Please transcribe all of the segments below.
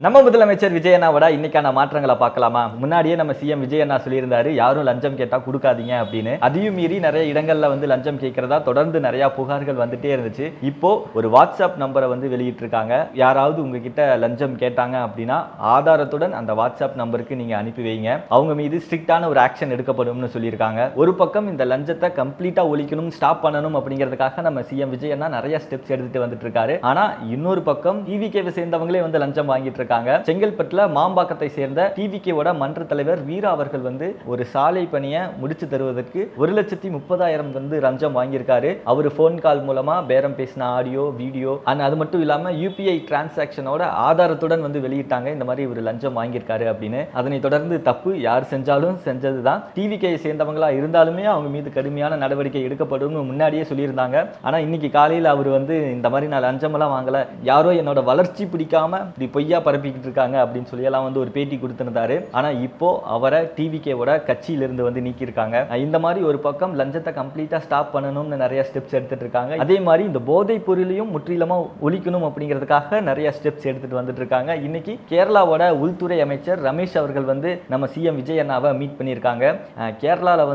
நம்ம முதலமைச்சர் விஜய் அண்ணாவோட இன்னைக்கான மாற்றங்களை பார்க்கலாமா? முன்னாடியே நம்ம சிஎம் விஜய் அண்ணா சொல்லியிருந்தாரு, யாரும் லஞ்சம் கேட்டா கொடுக்காதீங்க அப்படின்னு. அதையும் மீறி நிறைய இடங்கள்ல லஞ்சம் கேட்கறதா தொடர்ந்து நிறைய புகார்கள் வந்துட்டே இருந்துச்சு. இப்போ ஒரு வாட்ஸ்அப் நம்பரை வெளியிட்டு இருக்காங்க. யாராவது உங்ககிட்ட லஞ்சம் கேட்டாங்க அப்படின்னா ஆதாரத்துடன் அந்த வாட்ஸ்அப் நம்பருக்கு நீங்க அனுப்பி வைங்க. அவங்க மீது ஸ்ட்ரிக்டான ஒரு ஆக்ஷன் எடுக்கப்படும்னு சொல்லியிருக்காங்க. ஒரு பக்கம் இந்த லஞ்சத்தை கம்ப்ளீட்டா ஒழிக்கணும், ஸ்டாப் பண்ணணும் அப்படிங்கிறதுக்காக நம்ம சிஎம் விஜய் அண்ணா நிறைய ஸ்டெப்ஸ் எடுத்துட்டு வந்துட்டு இருக்காரு. ஆனா இன்னொரு பக்கம் டிவிகேவை சேர்ந்தவங்களே லஞ்சம் வாங்கிட்டு செங்கல்பட்டுல மாம்பாக்கத்தை சேர்ந்த டிவிகேவோட மன்ற தலைவர் வீரா அவர்கள் ஒரு சாலை பணியை முடிச்சு தருவதற்கு 1,30,000 லஞ்சம் வாங்கியிருக்காரு. அவர் போன் கால் மூலமா பேரம் பேசின ஆடியோ வீடியோ அது மட்டும் இல்லாம யூபிஐ டிரான்சாக்சனோட ஆதாரத்துடன் வெளியிட்டாங்க. இந்த மாதிரி ஒரு லஞ்சம் வாங்கியிருக்காரு அப்படின்னு. அதனை தொடர்ந்து தப்பு யார் செஞ்சாலும் செஞ்சதுதான். டிவிகே சேர்ந்தவங்களா இருந்தாலுமே அவங்க மீது கடுமையான நடவடிக்கை எடுக்கப்படும் முன்னாடியே சொல்லியிருந்தாங்க. ஆனா இன்னைக்கு காலையில் அவர் இந்த மாதிரி நான் லஞ்சம் எல்லாம் வாங்கல, யாரோ என்னோட வளர்ச்சி பிடிக்காம இப்படி பொய்யா பரப்பிக்கிட்டு இருக்காங்க அப்படின்னு சொல்லி எல்லாம் ஒரு பேட்டி கொடுத்திருந்தாரு. ஆனா இப்போ அவரை டிவிகேவோட கட்சியிலிருந்து நீக்கி இருக்காங்க. இந்த மாதிரி ஒரு பக்கம் லஞ்சத்தை கம்ப்ளீட்டா ஸ்டாப் பண்ணணும்னு நிறைய ஸ்டெப்ஸ் எடுத்துட்டு இருக்காங்க. அதே மாதிரி இந்த போதைப் பொருளையும் முற்றிலுமா ஒழிக்கணும் அப்படிங்கிறதுக்காக நிறைய ஸ்டெப்ஸ் எடுத்துட்டு வந்துட்டு இருக்காங்க. இன்னைக்கு கேரளாவோட உள்துறை அமைச்சர் ரமேஷ் அவர்கள் நம்ம சிஎம் விஜய் அண்ணாவை மீட் பண்ணியிருக்காங்க. கேரளால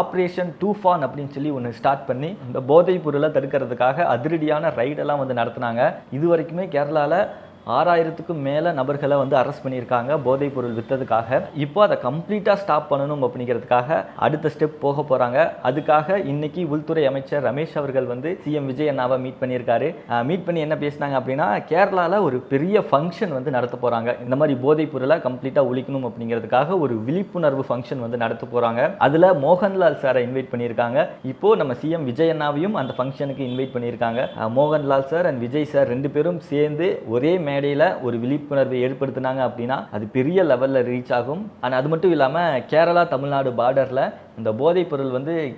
ஆபரேஷன் டூஃபான் அப்படின்னு சொல்லி ஒன்று ஸ்டார்ட் பண்ணி இந்த போதைப் பொருளை தடுக்கிறதுக்காக அதிரடியான ரைடெல்லாம் நடத்தினாங்க. இது வரைக்குமே கேரளால 6,000க்கும் மேல நபர்களை அரெஸ்ட் பண்ணியிருக்காங்க போதைப் பொருள் விற்றதுக்காக. இப்போ அதை கம்ப்ளீட்டா ஸ்டாப் பண்ணணும் அப்படிங்கிறதுக்காக அடுத்த ஸ்டெப் போக போறாங்க. அதுக்காக இன்னைக்கு உள்துறை அமைச்சர் ரமேஷ் அவர்கள் சிஎம் விஜய் அண்ணாவை மீட் பண்ணியிருக்காரு. மீட் பண்ணி என்ன பேசினாங்க அப்படின்னா, கேரளால ஒரு பெரிய ஃபங்க்ஷன் நடத்த போறாங்க. இந்த மாதிரி போதைப் பொருளை கம்ப்ளீட்டா ஒழிக்கணும் அப்படிங்கிறதுக்காக ஒரு விழிப்புணர்வு ஃபங்க்ஷன் நடத்த போறாங்க. அதுல மோகன்லால் சாரை இன்வைட் பண்ணியிருக்காங்க. இப்போ நம்ம சிஎம் விஜய் அண்ணாவையும் அந்த ஃபங்க்ஷனுக்கு இன்வைட் பண்ணியிருக்காங்க. Mohanlal sir and Vijay sir ரெண்டு பேரும் சேர்ந்து ஒரே மேடையில் ஒரு விழிப்புணர்வை ஏற்படுத்தினாங்க அப்படின்னா அது பெரிய லெவலில் ரீச் ஆகும். ஆனால் அது மட்டும் இல்லாமல் கேரளா தமிழ்நாடு பார்டரில் இந்த போதைப் பொருள்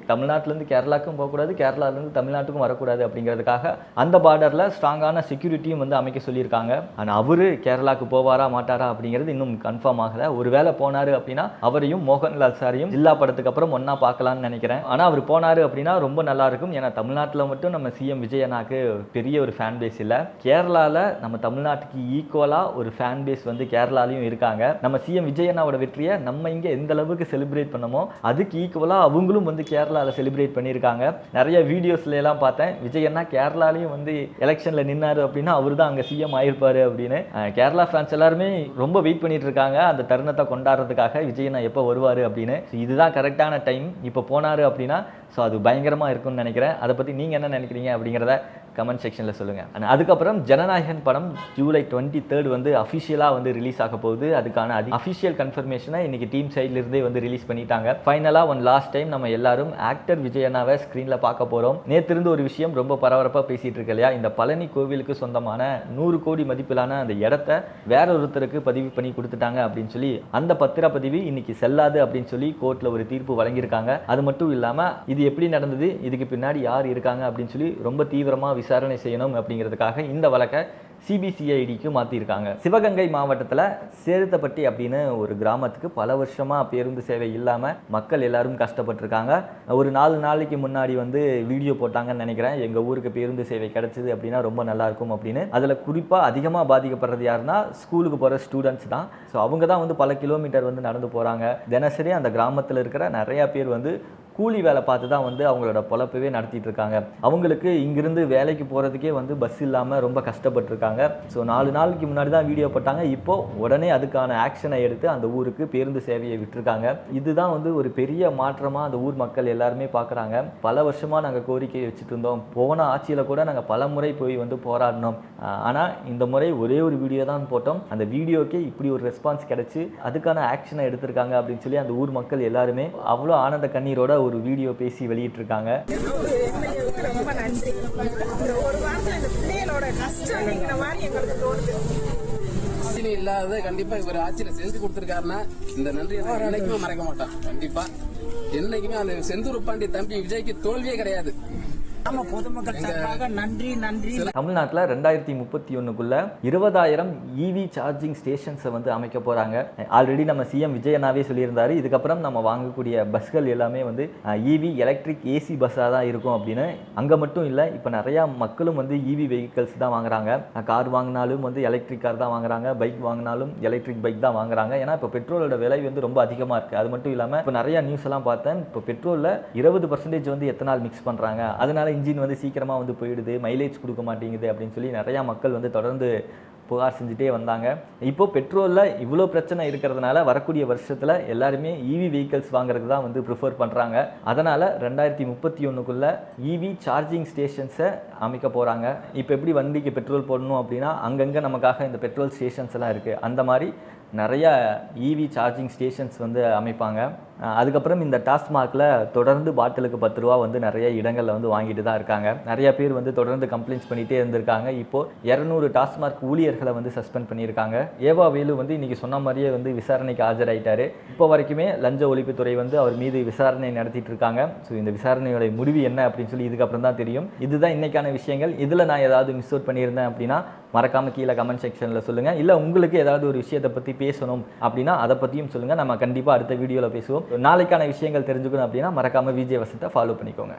தமிழ்நாட்டிலேருந்து கேரளாவுக்கும் போகக்கூடாது, கேரளாவிலேருந்து தமிழ்நாட்டுக்கும் வரக்கூடாது அப்படிங்கிறதுக்காக அந்த பார்டரில் ஸ்ட்ராங்கான செக்யூரிட்டியும் அமைக்க சொல்லியிருக்காங்க. ஆனால் அவரு கேரளாவுக்கு போவாரா மாட்டாரா அப்படிங்கிறது இன்னும் கன்ஃபார்ம் ஆகலை. ஒருவேளை போனாரு அப்படின்னா அவரையும் மோகன்லால் சாரையும் ஜில்லா படத்துக்கு அப்புறம் ஒன்றா பார்க்கலான்னு நினைக்கிறேன். ஆனால் அவர் போனாரு அப்படின்னா ரொம்ப நல்லா இருக்கும். ஏன்னா தமிழ்நாட்டில் மட்டும் நம்ம சிஎம் விஜய் அண்ணாக்கு பெரிய ஒரு ஃபேன் பேஸ் இல்லை. கேரளாவில் நம்ம தமிழ்நாட்டுக்கு ஈக்குவலாக ஒரு ஃபேன் பேஸ் கேரளாலையும் இருக்காங்க. நம்ம சிஎம் விஜய் அண்ணாவோட வெற்றியை நம்ம இங்கே எந்த அளவுக்கு செலிப்ரேட் பண்ணமோ அதுக்கு ஈக்குவலாக அவங்களும் கேரளாவில் செலிப்ரேட் பண்ணியிருக்காங்க. நிறைய வீடியோஸ்ல எல்லாம் பார்த்தேன், விஜய் அண்ணா கேரளாலையும் எலெக்ஷனில் நின்னாரு அப்படின்னா அவர் தான் அங்கே சிஎம் ஆயிருப்பாரு அப்படின்னு. கேரளா ஃபேன்ஸ் எல்லாருமே ரொம்ப வெயிட் பண்ணிட்டு இருக்காங்க அந்த தருணத்தை கொண்டாடுறதுக்காக, விஜய் அண்ணா எப்போ வருவார் அப்படின்னு. இதுதான் கரெக்டான டைம். இப்போ போனாரு அப்படின்னா ஸோ அது பயங்கரமாக இருக்கும்னு நினைக்கிறேன். அதை பற்றி நீங்கள் என்ன நினைக்கிறீங்க அப்படிங்கிறத கமெண்ட் செக்ஷனில் சொல்லுங்கள். அதுக்கப்புறம் ஜனநாயகன் படம் ஜூலை 23 அஃபிஷியலாக ரிலீஸ் ஆக போகுது. அதுக்கான அஃபிஷியல் கன்ஃபர்மேஷனை இன்னைக்கு டீம் சைட்லேருந்தே ரிலீஸ் பண்ணிட்டாங்க. ஃபைனலாக லாஸ்ட் டைம் நம்ம எல்லாரும் ஆக்டர் விஜய் அண்ணாவை ஸ்க்ரீனில் பார்க்க போகிறோம். நேற்றிருந்து ஒரு விஷயம் ரொம்ப பரபரப்பாக பேசிகிட்டு இருக்கு இல்லையா, இந்த பழனி கோவிலுக்கு சொந்தமான 100 கோடி மதிப்பிலான அந்த இடத்த வேற ஒருத்தருக்கு பதிவு பண்ணி கொடுத்துட்டாங்க அப்படின்னு சொல்லி அந்த பத்திரப்பதிவு இன்னைக்கு செல்லாது அப்படின்னு சொல்லி கோர்ட்டில் ஒரு தீர்ப்பு வழங்கியிருக்காங்க. அது மட்டும் இல்லாமல் இது எப்படி நடந்தது, இதுக்கு பின்னாடி யார் இருக்காங்க அப்படின்னு சொல்லி ரொம்ப தீவிரமாக விசாரணை செய்யணும் அப்படிங்கிறதுக்காக இந்த வழக்கை சிபிசிஐடிக்கு மாற்றிருக்காங்க. சிவகங்கை மாவட்டத்தில் சேருத்தப்பட்டி அப்படின்னு ஒரு கிராமத்துக்கு பல வருஷமாக பேருந்து சேவை இல்லாமல் மக்கள் எல்லாரும் கஷ்டப்பட்டுருக்காங்க. ஒரு 4 நாளைக்கு முன்னாடி வீடியோ போட்டாங்கன்னு நினைக்கிறேன், எங்கள் ஊருக்கு பேருந்து சேவை கிடைச்சிது அப்படின்னா ரொம்ப நல்லாயிருக்கும் அப்படின்னு. அதில் குறிப்பாக அதிகமாக பாதிக்கப்படுறது யாருன்னா ஸ்கூலுக்கு போகிற ஸ்டூடெண்ட்ஸ் தான். ஸோ அவங்க தான் பல கிலோமீட்டர் நடந்து போகிறாங்க. தினசரி அந்த கிராமத்தில் இருக்கிற நிறையா பேர் கூலி வேலை பார்த்து தான் அவங்களோட பொழப்பவே நடத்திட்டு இருக்காங்க. அவங்களுக்கு இங்கிருந்து வேலைக்கு போகிறதுக்கே பஸ் இல்லாமல் ரொம்ப கஷ்டப்பட்டுருக்காங்க. ஸோ 4 நாளைக்கு முன்னாடி தான் வீடியோ போட்டாங்க. இப்போ உடனே அதுக்கான ஆக்ஷனை எடுத்து அந்த ஊருக்கு பேருந்து சேவையை விட்டுருக்காங்க. இதுதான் ஒரு பெரிய மாற்றமாக அந்த ஊர் மக்கள் எல்லாருமே பார்க்குறாங்க. பல வருஷமாக நாங்கள் கோரிக்கை வச்சுட்டு இருந்தோம். போன ஆட்சியில் கூட நாங்கள் பல முறை போய் போராடினோம். ஆனால் இந்த முறை ஒரே ஒரு வீடியோ தான் போட்டோம். அந்த வீடியோக்கே இப்படி ஒரு ரெஸ்பான்ஸ் கிடைச்சி அதுக்கான ஆக்ஷனை எடுத்திருக்காங்க அப்படின்னு சொல்லி அந்த ஊர் மக்கள் எல்லாருமே அவ்வளோ ஆனந்த கண்ணீரோட ஒரு வீடியோ பேசி வெளியிட்டு இருக்காங்க. ரொம்ப நன்றி. ஒரு வாரத்துல இந்த பிள்ளைகளோட கஷ்டம் நீங்கிற மாதிரி எங்களுக்கு தோணுது. ஆட்சியில இல்லாத கண்டிப்பா இவர் ஆட்சியில செஞ்சு கொடுத்திருக்காருன்னா இந்த நன்றியை என்னைக்குமே மறக்க மாட்டான். கண்டிப்பா என்னைக்குமே அந்த செந்தூர் பாண்டி தம்பி விஜய்க்கு தோல்வியே கிடையாது. நம்ம பொதுமக்கள் சார்பாக நன்றி நன்றி. தமிழ்நாட்டில் 2031க்குள்ள 20,000 இவி சார்ஜிங் ஸ்டேஷன்ஸை வந்து அமைக்க போறாங்க. ஆல்ரெடி நம்ம சிஎம் விஜயண்ணாவே சொல்லியிருந்தாரு, இதுக்கப்புறம் நம்ம வாங்கக்கூடிய பஸ்கள் எல்லாமே வந்து இவி எலக்ட்ரிக் ஏசி பஸ்ஸாக தான் இருக்கும் அப்படின்னு. அங்கே மட்டும் இல்லை, இப்போ நிறையா மக்களும் வந்து இவி வெஹிக்கல்ஸ் தான் வாங்குறாங்க. கார் வாங்கினாலும் வந்து எலக்ட்ரிக் கார் தான் வாங்குறாங்க, பைக் வாங்கினாலும் எலக்ட்ரிக் பைக் தான் வாங்குறாங்க. ஏன்னா இப்போ பெட்ரோலோட விலை வந்து ரொம்ப அதிகமாக இருக்குது. அது மட்டும் இல்லாமல் இப்போ நிறையா நியூஸ் எல்லாம் பார்த்தேன், இப்போ பெட்ரோலில் 20% வந்து எத்தனால் மிக்ஸ் பண்ணுறாங்க, அதனால இன்ஜின் வந்து சீக்கிரமாக வந்து போயிடுது, மைலேஜ் கொடுக்க மாட்டேங்குது அப்படின்னு சொல்லி நிறையா மக்கள் வந்து தொடர்ந்து புகார் செஞ்சுட்டே வந்தாங்க. இப்போ பெட்ரோலில் இவ்வளோ பிரச்சனை இருக்கிறதுனால வரக்கூடிய வருஷத்தில் எல்லாருமே இவி வெஹிக்கல்ஸ் வாங்குறதுக்கு தான் வந்து ப்ரிஃபர் பண்ணுறாங்க. அதனால் 2031க்குள்ள இவி சார்ஜிங் ஸ்டேஷன்ஸை அமைக்க போகிறாங்க. இப்போ எப்படி வண்டிக்கு பெட்ரோல் போடணும் அப்படின்னா அங்கங்கே நமக்காக இந்த பெட்ரோல் ஸ்டேஷன்ஸ் எல்லாம் இருக்குது, அந்த மாதிரி நிறைய இவி சார்ஜிங் ஸ்டேஷன்ஸ் வந்து அமைப்பாங்க. அதுக்கப்புறம் இந்த டாஸ்மாகில் தொடர்ந்து பாட்டிலுக்கு 10 ரூபா வந்து நிறைய இடங்களில் வந்து வாங்கிட்டு தான் இருக்காங்க. நிறைய பேர் வந்து தொடர்ந்து கம்ப்ளைண்ட்ஸ் பண்ணிகிட்டே இருந்திருக்காங்க. இப்போது 200 டாஸ்மாக் ஊழியர்களை வந்து சஸ்பெண்ட் பண்ணியிருக்காங்க. ஏவா வேலு வந்து இன்றைக்கி சொன்ன மாதிரியே வந்து விசாரணைக்கு ஆஜராயிட்டார். இப்போ வரைக்குமே லஞ்ச ஒழிப்புத்துறை வந்து அவர் மீது விசாரணை நடத்திட்டு இருக்காங்க. ஸோ இந்த விசாரணையோட முடிவு என்ன அப்படின்னு சொல்லி இதுக்கப்புறம் தான் தெரியும். இதுதான் இன்றைக்கான விஷயங்கள். இதில் நான் ஏதாவது மிஸ் அவுட் பண்ணியிருந்தேன் அப்படின்னா மறக்காமல் கீழே கமெண்ட் செக்ஷனில் சொல்லுங்கள். இல்லை உங்களுக்கு ஏதாவது ஒரு விஷயத்தை பற்றி பேசணும் அப்படின்னா அதை பற்றியும் சொல்லுங்கள். நம்ம கண்டிப்பாக அடுத்த வீடியோவில் பேசுவோம். நாளைக்கான விஷயங்கள் தெரிஞ்சுக்கணும் அப்படின்னா மறக்காமல் விஜய் வசத்தை ஃபாலோ பண்ணிக்கோங்க.